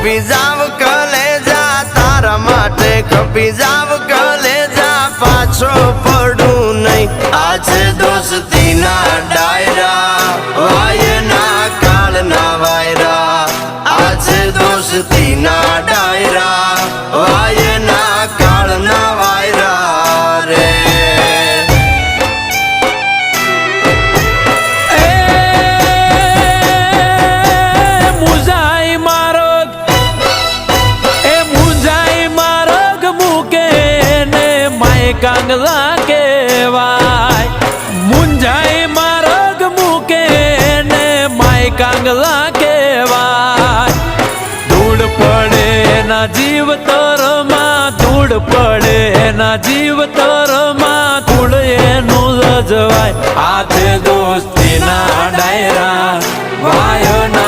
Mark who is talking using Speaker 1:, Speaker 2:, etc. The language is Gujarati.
Speaker 1: ખપી જાવ કલેજા તારા માટે ખપી જાવ કલેજા પાછો પડું નહીં આજે દોસ્તીના ડાયરા વાયના કાળના વાયરા આજે દોસ્તીના ડાયરા વાયના કાળના વાયરા રે
Speaker 2: કાંગલા કેવાય મુંજાઈ માર્ગ મૂકે ને માય કાંગલા કેવાય ધૂળ પડે ના જીવ તરમાં ધૂળ પડે ના જીવ તરમાં ધૂળ એનું રજવાય હાથે દોસ્તીના ડાયરા વાયના